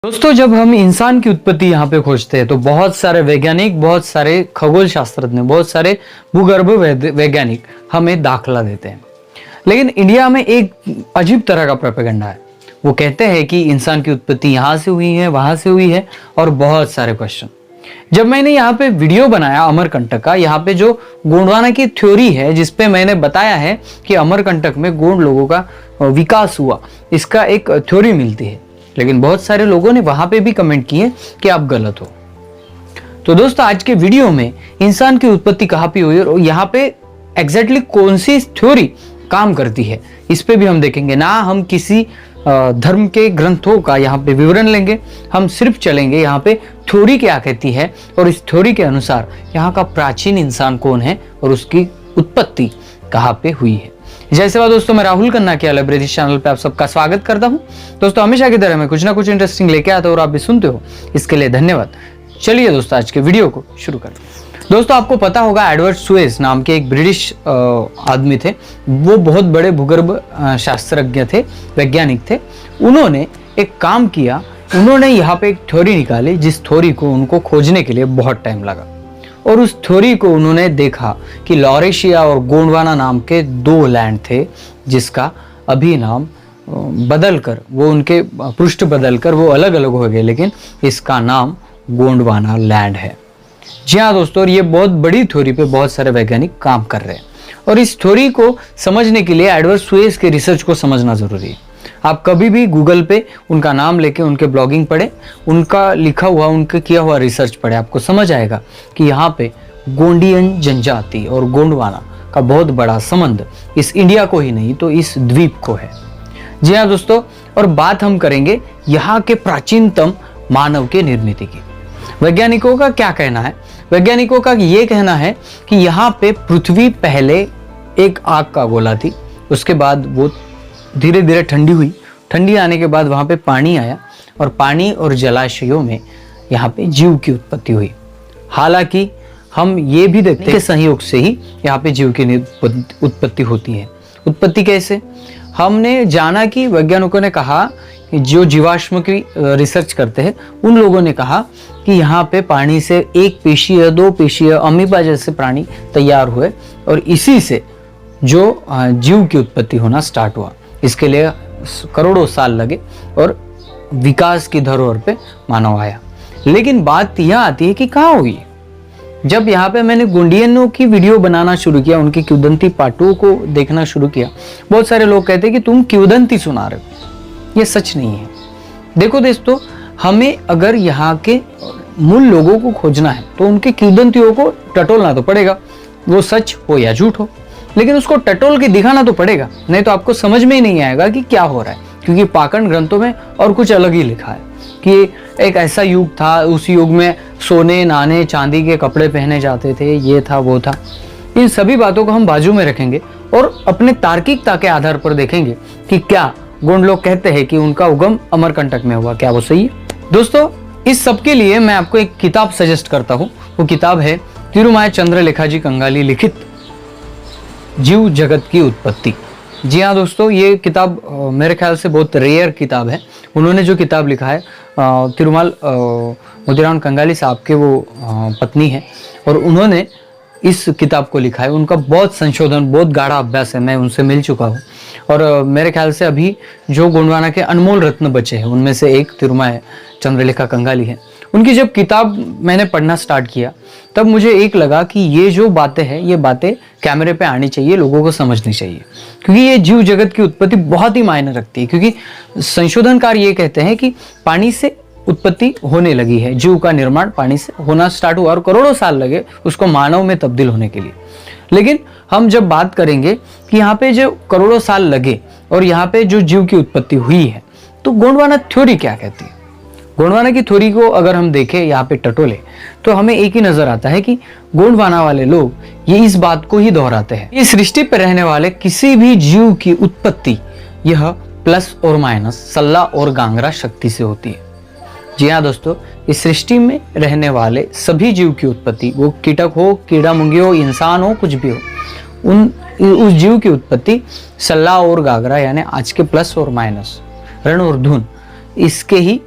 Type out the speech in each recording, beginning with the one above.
दोस्तों, जब हम इंसान की उत्पत्ति यहाँ पे खोजते हैं तो बहुत सारे वैज्ञानिक, बहुत सारे खगोल शास्त्रज्ञ, बहुत सारे भूगर्भ वैज्ञानिक हमें दाखला देते हैं। लेकिन इंडिया में एक अजीब तरह का प्रोपेगेंडा है। वो कहते हैं कि इंसान की उत्पत्ति यहाँ से हुई है, वहां से हुई है, और बहुत सारे क्वेश्चन। जब मैंने यहाँ पे वीडियो बनाया अमरकंटक का, यहाँ पे जो गोंडवाना की थ्योरी है जिसपे मैंने बताया है कि अमरकंटक में गोंड लोगों का विकास हुआ, इसका एक थ्योरी मिलती है। लेकिन बहुत सारे लोगों ने वहां पे भी कमेंट किए कि आप गलत हो। तो दोस्तों, आज के वीडियो में इंसान की उत्पत्ति कहां पे हुई और यहाँ पे एग्जैक्टली कौन सी थ्योरी काम करती है, इस पे भी हम देखेंगे। ना हम किसी धर्म के ग्रंथों का यहाँ पे विवरण लेंगे, हम सिर्फ चलेंगे यहाँ पे थ्योरी क्या कहती है और इस थ्योरी के अनुसार यहाँ का प्राचीन इंसान कौन है और उसकी उत्पत्ति कहाँ पे हुई है। जय सेवा दोस्तों, मैं राहुल खन्ना के लाइब्रेरी चैनल पे आप सबका स्वागत करता हूं। दोस्तों, हमेशा की तरह मैं कुछ ना कुछ इंटरेस्टिंग लेके आता हूं और आप भी सुनते हो, इसके लिए धन्यवाद। चलिए दोस्तों, आज के वीडियो को शुरू करें। दोस्तों, आपको पता होगा एडवर्ड सुएज नाम के एक ब्रिटिश आदमी थे। वो बहुत बड़े भूगर्भ शास्त्रज्ञ थे, वैज्ञानिक थे। उन्होंने एक काम किया, उन्होंने यहाँ पे एक थ्योरी निकाली जिस थ्योरी को उनको खोजने के लिए बहुत टाइम लगा। और उस थ्योरी को उन्होंने देखा कि लॉरेशिया और गोंडवाना नाम के दो लैंड थे, जिसका अभी नाम बदलकर, वो उनके पृष्ठ बदलकर वो अलग अलग हो गए, लेकिन इसका नाम गोंडवाना लैंड है। जी हाँ दोस्तों, और ये बहुत बड़ी थ्योरी पे बहुत सारे वैज्ञानिक काम कर रहे हैं। और इस थ्योरी को समझने के लिए एडवर्ड सुएज के रिसर्च को समझना जरूरी है। आप कभी भी गूगल पे उनका नाम लेके उनके ब्लॉगिंग पढ़े, उनका लिखा हुआ, उनके किया हुआ रिसर्च पढ़े, आपको समझ आएगा कि यहाँ पे गोंडियन जनजाति और गोंडवाना का बहुत बड़ा संबंध इस इंडिया को ही नहीं तो इस द्वीप को है। जी हाँ दोस्तों, और बात हम करेंगे यहाँ के प्राचीनतम मानव के निर्मिति की। वैज्ञानिकों का क्या कहना है? वैज्ञानिकों का ये कहना है कि यहाँ पे पृथ्वी पहले एक आग का गोला थी, उसके बाद वो धीरे धीरे ठंडी हुई। ठंडी आने के बाद वहां पे पानी आया और पानी और जलाशयों में यहाँ पे जीव की उत्पत्ति हुई। हालांकि हम ये भी देखते हैं कि संयोग से ही यहाँ पे जीव की उत्पत्ति होती है। उत्पत्ति कैसे? हमने जाना कि वैज्ञानिकों ने कहा कि जो जीवाश्म की रिसर्च करते हैं उन लोगों ने कहा कि यहाँ पे पानी से एक पेशीय, दो पेशीय, अमीबा जैसे प्राणी तैयार हुए और इसी से जो जीव की उत्पत्ति होना स्टार्ट हुआ। इसके लिए करोड़ों साल लगे और विकास की धरोहर पे मानव आया। लेकिन बात यह आती है कि कहाँ हुई? जब यहाँ पे मैंने गोंडियनों की वीडियो बनाना शुरू किया, उनकी किंवदंती पाठों को देखना शुरू किया, बहुत सारे लोग कहते हैं कि तुम किंवदंती सुना रहे हो। ये सच नहीं है। देखो दोस्तों, हमें अगर यहाँ के मूल लोगों को खोजना है तो उनकी किंवदंतियों को टटोलना तो पड़ेगा, वो सच हो या झूठ हो, लेकिन उसको टटोल के दिखाना तो पड़ेगा, नहीं तो आपको समझ में ही नहीं आएगा कि क्या हो रहा है। क्योंकि पाखंड ग्रंथों में और कुछ अलग ही लिखा है कि एक ऐसा युग था, उस युग में सोने, नाने, चांदी के कपड़े पहने जाते थे, ये था, वो था। इन सभी बातों को हम बाजू में रखेंगे और अपने तार्किकता के आधार पर देखेंगे कि क्या गोंड लोग कहते हैं कि उनका उगम अमरकंटक में हुआ, क्या वो सही है? दोस्तों, इस सब के लिए मैं आपको एक किताब सजेस्ट करता हूँ। वो किताब है तिरुमाय चंद्रलेखाजी कंगाली लिखित जीव जगत की उत्पत्ति। जी हाँ दोस्तों, ये किताब मेरे ख्याल से बहुत रेयर किताब है। उन्होंने जो किताब लिखा है, तिरुमाल मोतीराम कंगाली साहब के वो पत्नी है और उन्होंने इस किताब को लिखा है। उनका बहुत संशोधन, बहुत गाढ़ा अभ्यास है, मैं उनसे मिल चुका हूँ। और मेरे ख्याल से अभी जो गोंडवाना के अनमोल रत्न बचे हैं उनमें से एक तिरुमाय चंद्रलेखा कंगाली है। उनकी जब किताब मैंने पढ़ना स्टार्ट किया तब मुझे एक लगा कि ये जो बातें हैं, ये बातें कैमरे पे आनी चाहिए, लोगों को समझनी चाहिए, क्योंकि ये जीव जगत की उत्पत्ति बहुत ही मायने रखती है। क्योंकि संशोधनकार ये कहते हैं कि पानी से उत्पत्ति होने लगी है, जीव का निर्माण पानी से होना स्टार्ट हुआ और करोड़ों साल लगे उसको मानव में तब्दील होने के लिए। लेकिन हम जब बात करेंगे कि यहाँ पे जो करोड़ों साल लगे और यहाँ पे जो जीव की उत्पत्ति हुई है, तो गोंडवाना थ्योरी क्या कहती है? गोंडवाना की थ्योरी को अगर हम देखें, यहाँ पे टटोले, तो हमें एक ही नजर आता है कि गोंडवाना वाले लोग ये इस बात को ही दोहराते हैं, इस सृष्टि पर रहने वाले किसी भी जीव की उत्पत्ति यह प्लस और माइनस, सल्ला और गांगरा शक्ति से होती है। जी हाँ दोस्तों, इस सृष्टि में रहने वाले सभी जीव की उत्पत्ति, वो कीटक हो, कीड़ा मुंगी हो, इंसान हो, कुछ भी हो, उस जीव की उत्पत्ति सल्ला और गागरा यानी आज के प्लस और माइनस, ऋण और धुन, इसके ही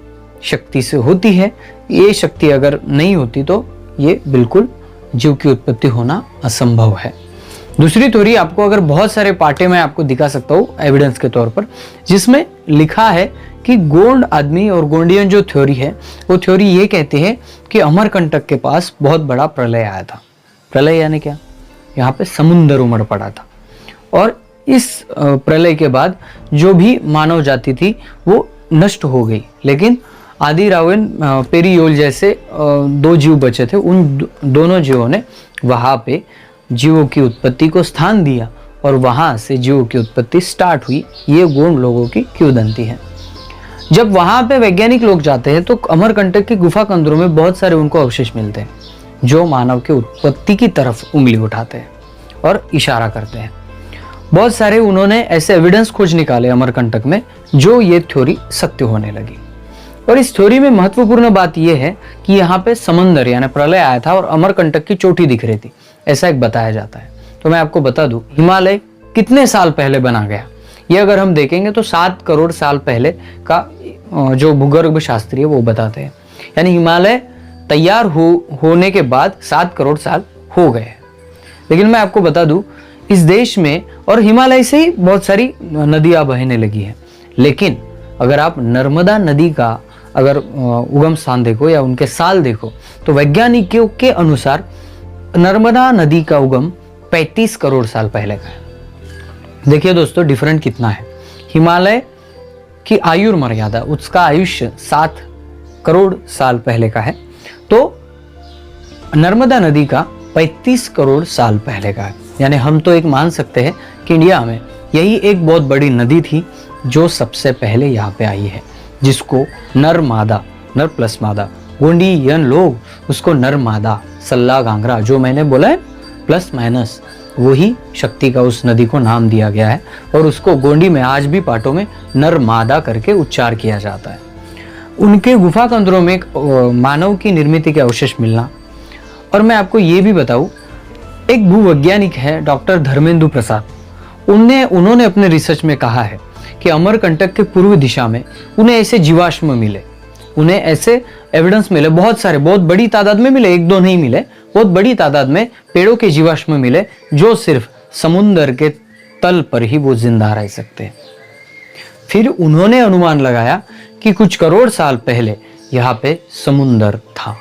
शक्ति से होती है। ये शक्ति अगर नहीं होती तो ये बिल्कुल जीव की उत्पत्ति होना असंभव है। दूसरी थ्योरी आपको अगर बहुत सारे पार्टे में आपको दिखा सकता हूँ एविडेंस के तौर पर, जिसमें लिखा है कि गोंड आदमी और गोंडियन जो थ्योरी है वो थ्योरी ये कहती है कि अमरकंटक के पास बहुत बड़ा प्रलय आया था। प्रलय यानी क्या? यहाँ पे समुद्र उमड़ पड़ा था और इस प्रलय के बाद जो भी मानव जाति थी वो नष्ट हो गई, लेकिन आदि रावन पेरियोल जैसे 2 जीव बचे थे। उन दोनों जीवों ने वहाँ पे जीवों की उत्पत्ति को स्थान दिया और वहाँ से जीवों की उत्पत्ति स्टार्ट हुई। ये गोंड लोगों की किंवदंती है। जब वहाँ पे वैज्ञानिक लोग जाते हैं तो अमरकंटक की गुफा कंदरों में बहुत सारे उनको अवशेष मिलते हैं जो मानव के उत्पत्ति की तरफ उंगली उठाते हैं और इशारा करते हैं। बहुत सारे उन्होंने ऐसे एविडेंस खोज निकाले अमरकंटक में जो ये थ्योरी सत्य होने लगी। और इस थ्योरी में महत्वपूर्ण बात यह है कि यहाँ पे समंदर यानी प्रलय आया था और अमरकंटक की चोटी दिख रही थी, ऐसा एक बताया जाता है। तो मैं आपको बता दूं हिमालय कितने साल पहले बना गया, ये अगर हम देखेंगे तो 7 करोड़ साल पहले का जो भूगर्भ शास्त्री है वो बताते हैं। यानी हिमालय तैयार होने के बाद 7 करोड़ साल हो गए। लेकिन मैं आपको बता दूं इस देश में और हिमालय से ही बहुत सारी नदियां बहने लगी हैं, लेकिन अगर आप नर्मदा नदी का अगर उगम स्थान देखो या उनके साल देखो तो वैज्ञानिकों के अनुसार नर्मदा नदी का उगम 35 करोड़ साल पहले का है। देखिए दोस्तों डिफरेंट कितना है। हिमालय की आयु मर्यादा उसका आयुष्य 7 करोड़ साल पहले का है, तो नर्मदा नदी का 35 करोड़ साल पहले का है। यानी हम तो एक मान सकते हैं कि इंडिया में यही एक बहुत बड़ी नदी थी जो सबसे पहले यहाँ पे आई है, जिसको नर्मदा, नर प्लस मादा, गोंडियन लोग उसको नर्मदा, सल्ला गांगरा जो मैंने बोला है प्लस माइनस वही शक्ति का उस नदी को नाम दिया गया है और उसको गोंडी में आज भी पाटों में नर्मदा करके उच्चार किया जाता है। उनके गुफा कंदरों में मानव की निर्मित के अवशेष मिलना। और मैं आपको ये भी बताऊं, एक भूवैज्ञानिक है डॉक्टर धर्मेंदु प्रसाद, उन्होंने अपने रिसर्च में कहा है कि अमरकंटक के पूर्व दिशा में उन्हें ऐसे जीवाश्म मिले, उन्हें ऐसे एविडेंस मिले, बहुत सारे, बहुत बड़ी तादाद में मिले, 1-2 नहीं मिले, बहुत बड़ी तादाद में पेड़ों के जीवाश्म मिले जो सिर्फ समुद्र के तल पर ही वो जिंदा रह सकते हैं। फिर उन्होंने अनुमान लगाया कि कुछ करोड़ साल पहले यहाँ पे समुद्र था।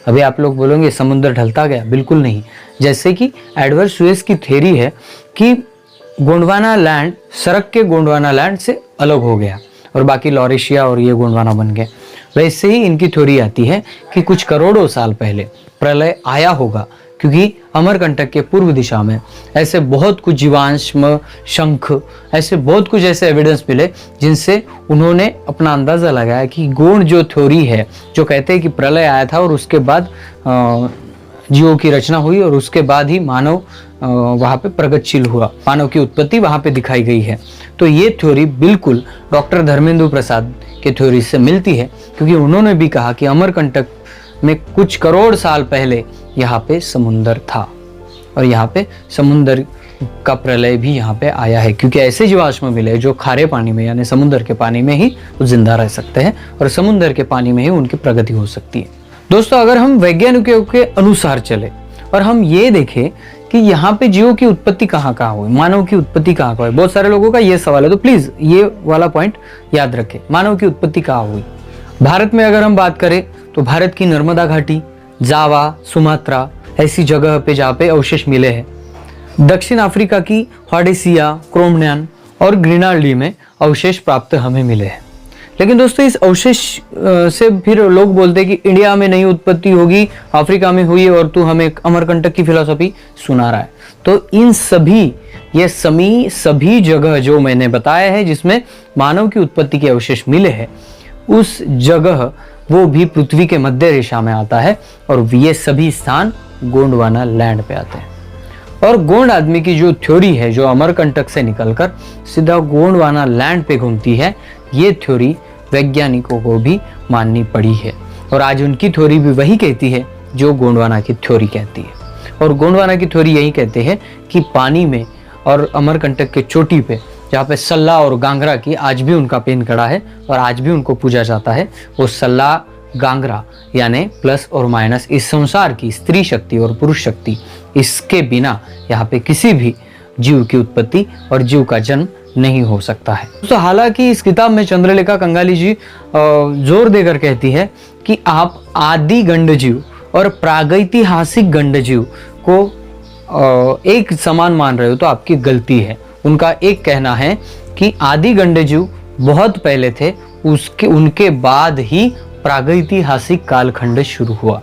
अभी आप लोग बोलोगे समुद्र ढलता गया, बिल्कुल नहीं। जैसे कि एडवर्ड सुएज की थ्योरी है कि गोंडवाना लैंड सरक के गोंडवाना लैंड से अलग हो गया और बाकी लॉरेशिया और ये गोंडवाना बन गए, वैसे ही इनकी थ्योरी आती है कि कुछ करोड़ों साल पहले प्रलय आया होगा, क्योंकि अमरकंटक के पूर्व दिशा में ऐसे बहुत कुछ जीवाश्म, शंख, ऐसे बहुत कुछ ऐसे एविडेंस मिले जिनसे उन्होंने अपना अंदाजा लगाया कि गोंड जो थ्योरी है जो कहते हैं कि प्रलय आया था और उसके बाद जीवों की रचना हुई और उसके बाद ही मानव वहाँ पे प्रगतिशील हुआ, मानव की उत्पत्ति वहाँ पे दिखाई गई है। तो ये थ्योरी बिल्कुल डॉक्टर धर्मेंदु प्रसाद के थ्योरी से मिलती है, क्योंकि उन्होंने भी कहा कि अमरकंटक में कुछ करोड़ साल पहले यहाँ पे समुंदर था और यहाँ पे समुंदर का प्रलय भी यहाँ पे आया है, क्योंकि ऐसे जीवाश्म मिले जो खारे पानी में यानी समुद्र के पानी में ही जिंदा रह सकते हैं और समुद्र के पानी में ही उनकी प्रगति हो सकती है। दोस्तों अगर हम वैज्ञानिकों के अनुसार चले और हम ये देखें कि यहाँ पे जीवों की उत्पत्ति कहाँ हुई, मानव की उत्पत्ति कहाँ हुई, बहुत सारे लोगों का ये सवाल है, तो प्लीज ये वाला पॉइंट याद रखें। मानव की उत्पत्ति कहाँ हुई? भारत में अगर हम बात करें तो भारत की नर्मदा घाटी, जावा, सुमात्रा ऐसी जगह पे जहाँ पे अवशेष मिले हैं। दक्षिण अफ्रीका की हॉडेसिया, क्रोमन्यान और ग्रीनाल्डी में अवशेष प्राप्त हमें मिले हैं। लेकिन दोस्तों इस अवशेष से फिर लोग बोलते हैं कि इंडिया में नहीं उत्पत्ति होगी, अफ्रीका में हुई और तू हमें अमरकंटक की फिलॉसफी सुना रहा है। तो इन सभी जगह जो मैंने बताया है जिसमें मानव की उत्पत्ति के अवशेष मिले हैं, उस जगह वो भी पृथ्वी के मध्य रेखा में आता है और ये सभी स्थान गोंडवाना लैंड पे आते हैं। और गोंड आदमी की जो थ्योरी है जो अमरकंटक से निकलकर सीधा गोंडवाना लैंड पे घूमती है, ये थ्योरी वैज्ञानिकों को भी माननी पड़ी है और आज उनकी थ्योरी भी वही कहती है जो गोंडवाना की थ्योरी कहती है। और गोंडवाना की थ्योरी यही कहते हैं कि पानी में और अमरकंटक के चोटी पे जहाँ पे सल्ला और गांगरा की आज भी उनका पेन कड़ा है और आज भी उनको पूजा जाता है। वो सल्ला गांगरा यानी प्लस और माइनस इस संसार की स्त्री शक्ति और पुरुष शक्ति, इसके बिना यहाँ पे किसी भी जीव की उत्पत्ति और जीव का जन्म नहीं हो सकता है। तो हालांकि इस किताब में चंद्रलेखा कंगाली जी जोर देकर कहती है कि आप आदि गंडजीव और प्रागैतिहासिक गंडजीव को एक समान मान रहे हो तो आपकी गलती है। उनका एक कहना है कि आदि गंडजीव बहुत पहले थे, उनके बाद ही प्रागैतिहासिक कालखंड शुरू हुआ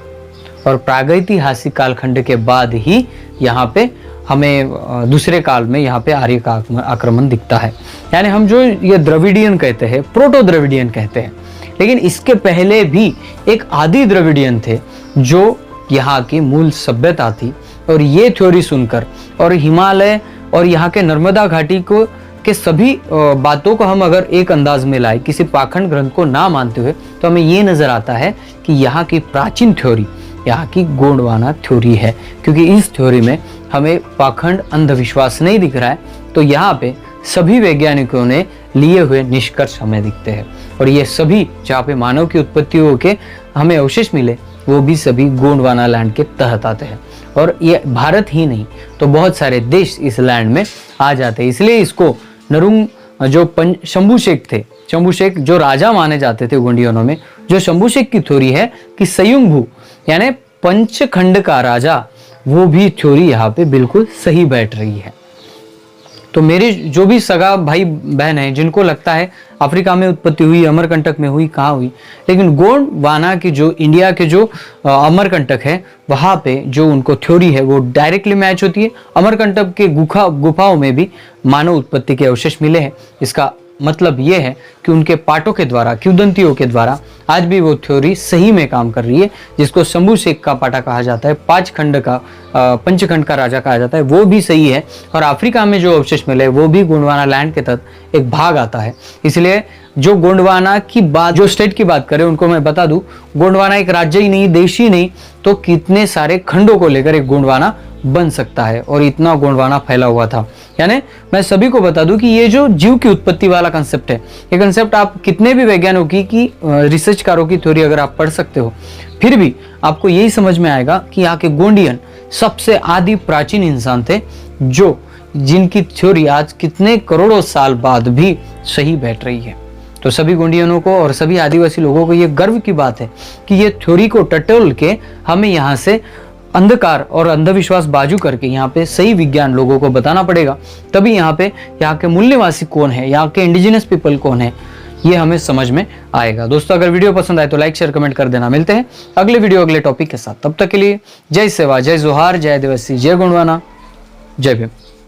और प्रागैतिहासिक कालखंड के बाद ही यहाँ पे हमें दूसरे काल में यहाँ पे आर्य का आक्रमण दिखता है। यानी हम जो ये द्रविडियन कहते हैं, प्रोटो द्रविडियन कहते हैं, लेकिन इसके पहले भी एक आदि द्रविडियन थे जो यहाँ की मूल सभ्यता थी। और ये थ्योरी सुनकर और हिमालय और यहाँ के नर्मदा घाटी को के सभी बातों को हम अगर एक अंदाज में लाए, किसी पाखंड ग्रंथ को ना मानते हुए, तो हमें ये नजर आता है कि यहाँ की प्राचीन थ्योरी यहाँ की गोंडवाना थ्योरी है। क्योंकि इस थ्योरी में हमें पाखंड अंधविश्वास नहीं दिख रहा है, तो यहाँ पे सभी वैज्ञानिकों ने लिए हुए निष्कर्ष हमें दिखते हैं। और ये सभी जहाँ पे मानव की उत्पत्ति होके हमें अवशेष मिले, वो भी सभी गोंडवाना लैंड के तहत आते हैं। और ये भारत ही नहीं तो बहुत सारे देश इस लैंड में आ जाते हैं। इसलिए इसको नरुंग जो शंभुशेख थे, शंभुशेख जो राजा माने जाते थे गोंडियनों में, जो शंभुशेख की थ्योरी है कि सयुंभू यानी पंचखंड का राजा, वो भी थ्योरी यहाँ पे बिल्कुल सही बैठ रही है। तो मेरे जो भी सगा भाई बहन हैं जिनको लगता है अफ्रीका में उत्पत्ति हुई, अमरकंटक में हुई, कहाँ हुई, लेकिन गोंडवाना की जो इंडिया के जो अमरकंटक है वहाँ पे जो उनको थ्योरी है वो डायरेक्टली मैच होती है। अमरकंटक के गुफाओं में भी मानव उत्पत्ति के अवशेष मिले हैं। इसका मतलब ये है कि उनके पाटों के द्वारा, किंवदंतियों के द्वारा आज भी वो थ्योरी सही में काम कर रही है, जिसको शंभुशेख का पाटा कहा जाता है, पंचखंड का राजा कहा जाता है, वो भी सही है। और अफ्रीका में जो अवशेष मिले वो भी गोंडवाना लैंड के तहत एक भाग आता है। इसलिए जो गोंडवाना की बात, जो स्टेट की बात करें, उनको मैं बता दूं, गोंडवाना एक राज्य ही नहीं, देश ही नहीं, तो कितने सारे खंडों को लेकर एक गोंडवाना बन सकता है। और इतना गोंडवाना फैला हुआ था। यानी मैं सभी को बता दूं कि ये जो जीव की उत्पत्ति वाला कंसेप्ट है, ये कंसेप्ट आप कितने भी वैज्ञानिकों की रिसर्चकारों की थ्योरी अगर आप पढ़ सकते हो, फिर भी आपको यही समझ में आएगा कि यहाँ के गोंडियन सबसे आदि प्राचीन इंसान थे, जो जिनकी थ्योरी आज कितने करोड़ों साल बाद भी सही बैठ रही है। तो सभी गोंडियनों को और सभी आदिवासी लोगों को ये गर्व की बात है कि ये थ्योरी को टटोल के हमें यहाँ से अंधकार और अंधविश्वास बाजू करके यहाँ पे सही विज्ञान लोगों को बताना पड़ेगा। तभी यहाँ पे यहाँ के मूल निवासी कौन है, यहाँ के इंडिजिनस पीपल कौन है, ये हमें समझ में आएगा। दोस्तों अगर वीडियो पसंद आए तो लाइक शेयर कमेंट कर देना। मिलते हैं अगले वीडियो अगले टॉपिक के साथ। तब तक के लिए जय सेवा, जय जोहार, जय आदिवासी, जय गोंडवाना, जय भीम।